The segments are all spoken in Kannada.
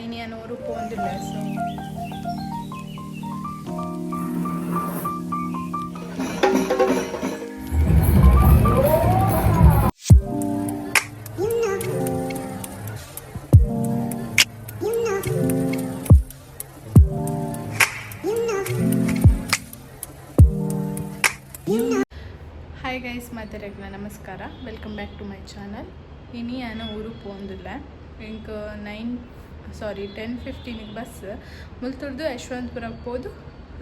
ಇನಿ ಏನೂರು ಪೋಂದಿಲ್ಲ ಸೊ ಹಾಯ್ ಗೈಸ್ ಮಾತಾಡಕ್ಕೆ ನಮಸ್ಕಾರ welcome back to my channel ಇನಿ ನಾನು ಊರಿಗೆ ಪೋಂದಿಲ್ಲ ಇಂಕ 10:15 ಬಸ್ ಮುಲ್ತುರ್ದು ಯಶವಂತಪುರಕ್ಕೆ ಹೋದು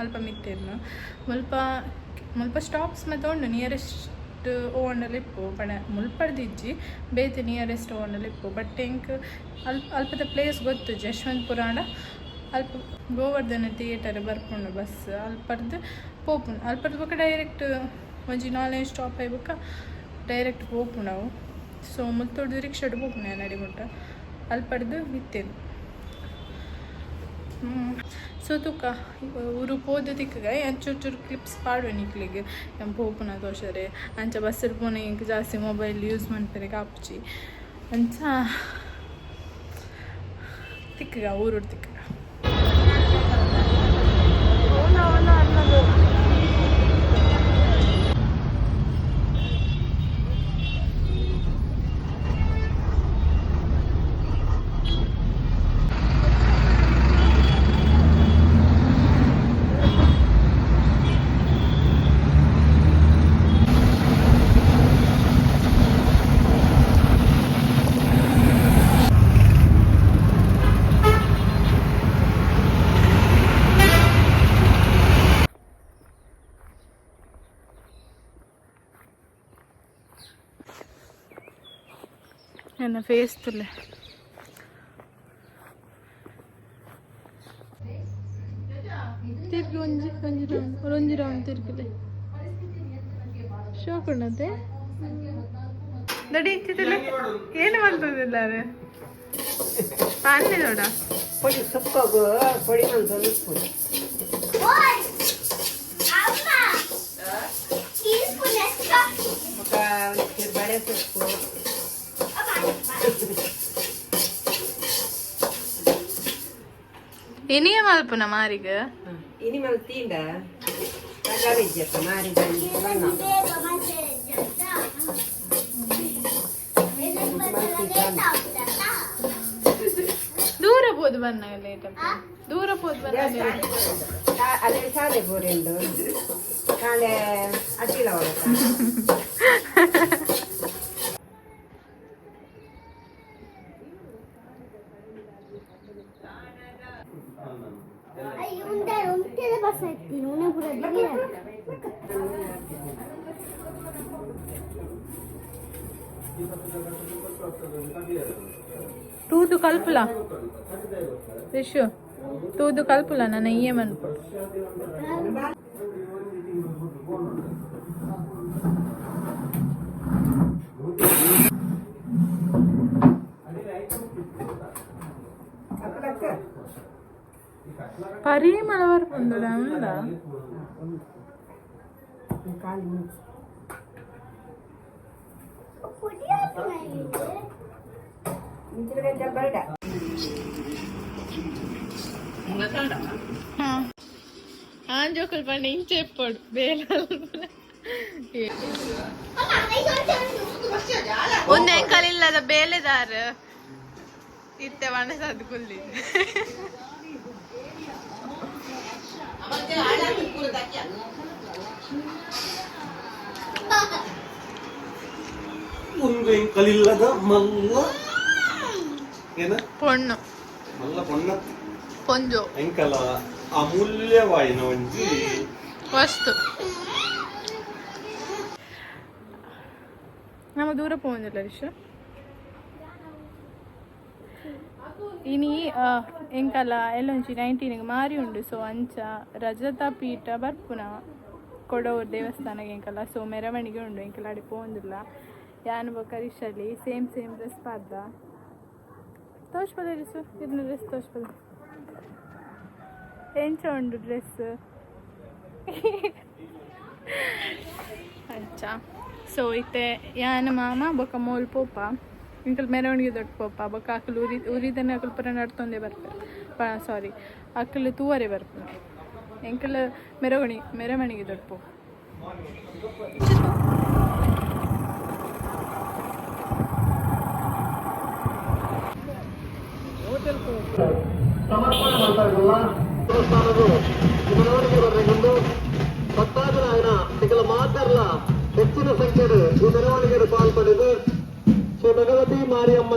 ಅಲ್ಪ ಮಿತ್ತೇನು ಮುಲ್ಪ ಸ್ಟಾಪ್ಸ್ ಮತ್ತು ಉಂಡು ನಿಯರೆಸ್ಟ್ ಓಂಡಲ್ಲಿ ಇಪ್ಪು ಪಣ ಮುಲ್ಪಡ್ದಿಜ್ಜಿ ಬೇತೆ ನಿಯರೆಸ್ಟ್ ಓಂಡಲ್ಲಿ ಇಪ್ಪು ಬಟ್ ಇಂಕ ಅಲ್ಪದ ಪ್ಲೇಸ್ ಗೊತ್ತು ಯಶವಂತಪುರ ಅಲ್ಪ ಗೋವರ್ಧನ ಥಿಯೇಟರ್ ಬರ್ಪುಂಡು ಬಸ್ ಅಲ್ಪರ್ದು ಪೋಪುಂಡು ಅಲ್ಪರ್ದು ಬೊಕ ಡೈರೆಕ್ಟ್ ಒಂಜಿ 4 ಸ್ಟಾಪ್ ಆಯ್ಬೇಕ ಡೈರೆಕ್ಟ್ ಪೋಪು ನಾವು ಸೊ ಮುಲ್ತೊಡ್ದು ರಿಕ್ಷಾಡು ಪೋಪುನ ನಡಿಮುಟ್ಟ ಅಲ್ಪಡ್ದು ಬಿತ್ತೇನು ಸೊ ತುಕ್ಕ ಊರು ಪೋದು ತಿಕ್ಕಗ ಚೂರು ಕ್ಲಿಪ್ಸ್ ಪಾಡುವೆ ನಿಕ್ಲಿಗೆ ಪೋಪುನ ತೋಷರೆ ಅಂಚ ಬಸ್ಸಲ್ಲಿ ಪೋನ ಇಂಕ ಜಾಸ್ತಿ ಮೊಬೈಲ್ ಯೂಸ್ ಮಾಡ್ತಾರೆ ಕಾಪುಚಿ ಅಂಚ ತಿಕ್ಕಗ ಊರು ತಿಕ್ಕಗ ಅನ್ನೋದು ನನ್ನ ಫೇಸ್ ತುಲೆ ತಿರ್ಗಿ ಒಂಜಿ ರೌಂಡ್ ತಿರ್ಗಿದೆ ಶೋಕ್ ಉಣ್ಣತೆ ನಡಿ ತಿರ್ಲೆ ಏನು ಮಾಡ್ತದಿಲ್ಲ ಅರೆ ಪಾನ್ನೆ ನೋಡ పొడి సొప్పకు పొడి మంతో నిప్పు ఒక బడే సొప్పు ಇನಿಯ ಮಲ್ಪುನ ಮಾರಿಗ ಇನಿ ಮಲ್ ತೀಂಡ ತಗಾವಿಜ್ಜಪ್ಪ ಮಾರಿಗ ದೂರ ಪೋದು ಬನ್ನ ಲೇಟ್ ದೂರ ಪೋದು ಬನ್ನ ಅದೇ ಸಾಲೆ ಬೋರೆಂಡು ಕಾಲೆ ಅಡ್ಡಿಲ್ಲ ಅವಳ ತೂದು ಕಲ್ಪುಲ ರಿಶು ತೂದು ಕಲ್ಪುಲ ನನ್ನ ಏಮನ್ಪು ಪರಿಮಳ ಬರ್ಪುಂಡು ಅಂದ ఆంజోకులు పండి ఇంచెప్పాడు ಒಂದೇ ಕಲಿಲ್ಲದ ಬೇಲೆದಾರ ಇತ್ತೆ ವಣ ಸದ್ಕುಲ್ಲಿ ಒಂದೇ ಕಲಿಲ್ಲದ ಮಲ್ಲ ಏನ ಪೊಣ್ಣು ಮಲ್ಲ ಪೊಣ್ಣ ಪೊಂಜು ಎಂಕಲ ಅಮೂಲ್ಯವಾಯಿನ ಒಂಜಿ ವಸ್ತು ನಮ್ಮ ದೂರ ಪೋಂದಿಲ್ಲ ರಿಷ ಇನಿ ಎಂಕಲ ಎಲ್ಲೊಂಚಿ 19 ಮಾರಿ ಉಂಡು ಸೊ ಅಂಚ ರಜತ ಪೀಠ ಬರ್ಪುನ ಕೊಡೋರು ದೇವಸ್ಥಾನಕ್ಕೆ ಎಂಕಲ ಸೊ ಮೆರವಣಿಗೆ ಉಂಡು ಎಂಕಲ ಅಡಿ ಪೋಂದಿಲ್ಲ ಯಾನು ಬಕರಿಶಲ್ಲಿ ಸೇಮ್ ಡ್ರೆಸ್ ಪಾದ ತೋಚ್ಪದ ರಿಸು ಇರ್ನ ಡ್ರೆಸ್ ತೋಚ್ಪದ ಎಂಚ ಉಂಡು ಡ್ರೆಸ್ ಅಂಚ ಸೊ ಇತ್ತೆ ಯಾನ ಮಾಮ ಬೊಕ ಮೋಲ್ ಪೋಪ ಇಂಕಲ್ ಮೆರವಣಿಗೆ ದೊಡ್ಡ ಪೋಪ ಬೊಕ್ಕ ಅಕ್ಕಲು ಉರಿದನೆ ಅಕ್ಕಲು ಪುರ ನಡ್ತೊಂದೇ ಬರ್ಪೇರು ಸಾರಿ ಅಕ್ಕಲು ತೂವರೆ ಬರ್ಪೇರು ಎಂಕಲ್ ಮೆರವಣಿಗೆ ದೊಡ್ಡ ಪೋಪ ಸಮರ್ಪಣೆ ಮಾಡ್ತಾ ಇರಲ್ಲ ದೇವಸ್ಥಾನದ ಈ ಮೆರವಣಿಗೆ ಬರಲಿಕ್ಕೊಂದು ಭಕ್ತಾದಿಗಳು ఆయన ಸಿಗಲ ಮಾತ್ರಲ್ಲ ಹೆಚ್ಚಿನ ಸಂಖ್ಯೆಯಲ್ಲಿ ಈ ಮೆರವಣಿಗೆಯಲ್ಲಿ ಪಾಲ್ಪಡೆದು ಶ್ರೀ ಭಗವತಿ ಮಾರಿಯಮ್ಮ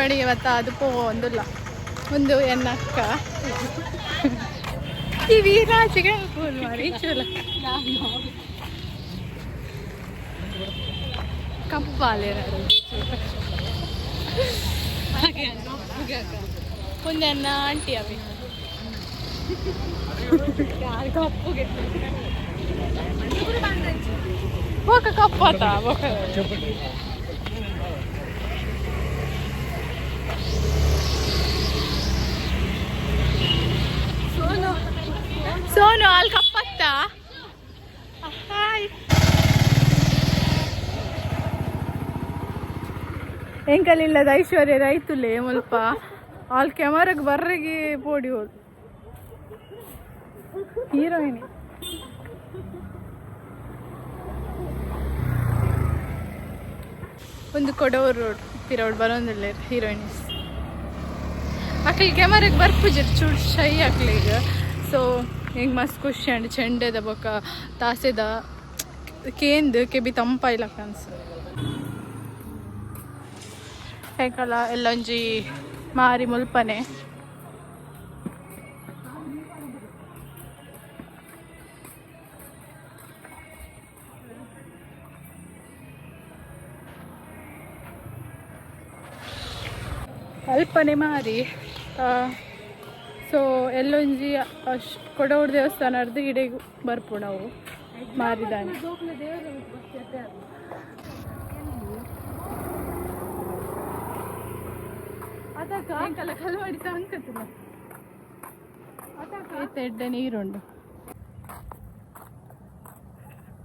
ಮೆರವಣಿಗೆ ಇವತ್ತು ಅದು ಪೋಂದಿಲ್ಲ ಒಂದು ಎನ್ನಕ್ಕ ಈ ವೀರಾಜಿಗೆ ಫೋನ್ ಮಾಡಿ ಚಲ ಕಪ್ಪಾಲೆ ಒಂದೆನ್ನ ಆಂಟಿ ಅವಿ ಕಪ್ಪುಗೆ ఒక కప్పట ఒక సోను వాళ్ళు కప్పత్తా ಎಂಕಲಿಲ್ಲದ ಐಶ್ವರ್ಯ ರೈತುಲೆ ಮುಲ್ಪ ಅಲ್ಲಿ ಕ್ಯಾಮರಾಗ ಬರ್ರಿಗೆ ಪೋಡಿ ಹೋದ್ ಹೀರೋಯಿನಿ ಒಂದು ಕೊಡವರು ಪಿರೌಡ್ ಬರೋದಿಲ್ಲ ಹೀರೋಯಿನ್ಸ್ ಅಕ್ಲಿ ಕ್ಯಾಮರಾಗ ಬರ್ಪುಜರ್ ಚೂಡ್ ಶೈ ಅಕ್ಲಿಗ ಸೊ ಹೆಂಗೆ ಮಸ್ತ್ ಖುಷಿ ಅಂಡ್ ಚೆಂಡೆದ ಬೊಕ್ಕ ತಾಸೆದ ಕೇಂದು ಕೆಬಿ ತಂಪಾಯ್ಲಕ್ಕ ಅನ್ಸ ಹೇಗಲ್ಲ ಎಲ್ಲೊಂಜಿ ಮಾರಿ ಮುಲ್ಪನೆ ಅಲ್ಪನೆ ಮಾರಿ ಸೊ ಎಲ್ಲೊಂಜಿ ಕೊಡವರ ದೇವಸ್ಥಾನ ಅರ್ಧ ಇಡೆಗೂ ಬರ್ಪು ನಾವು ಮಾರಿದಾನೆ ಕಲ್ವಾಡಿತ ಅಂಕತಿಲ್ಲ ಎಡ್ಡೆ ನೀರುಂಡು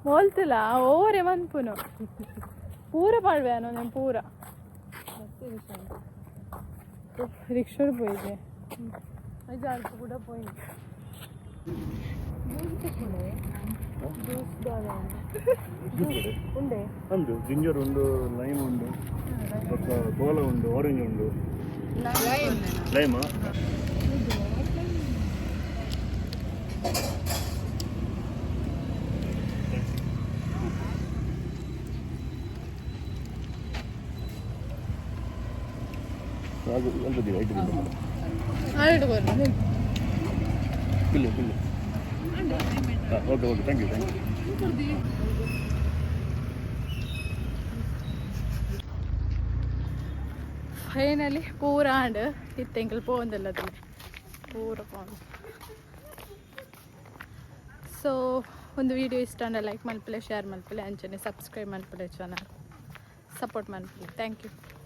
ಹೋಲ್ತಿಲ್ಲ ಓವರೇ ಮನ್ಪುನು ಪೂರ ಪಾಡ್ವೇನೋ నేను ಪೂರ ರಿಕ್ಷಾಡ್ పోయింది అజాల్పు కూడా పోయింది ఉండే ಒಂದು ಜಿಂಜರ್ ಉಂಡು ಲೈಮ್ ಉಂಡು ಮತ್ತು ಕೋಲ ಉಂಡು ಆರೆಂಜ್ ಉಂಡು ಲೈಮಾ ಆಲ್ರೆಡಿ ಬರೋದು ಪಿಲ್ಲು okay okay thank you finally ಪೂರ ಆಂಡ್ ಇತ್ತೆಂಕಲ್ ಪೋಂದಲ್ಲ ಅದು ಪೂರ ಪೋಂದು ಸೊ ಒಂದು ವಿಡಿಯೋ ಇಷ್ಟ ಅಂದ್ರೆ ಲೈಕ್ ಮಲ್ಪಲೆ ಶೇರ್ ಮಲ್ಪಲೆ ಅಂಚನೆ ಸಬ್ಸ್ಕ್ರೈಬ್ ಮಲ್ಪಲೆ ಚಾನಲ್ ಸಪೋರ್ಟ್ ಮಲ್ಪಲೆ ಥ್ಯಾಂಕ್ ಯು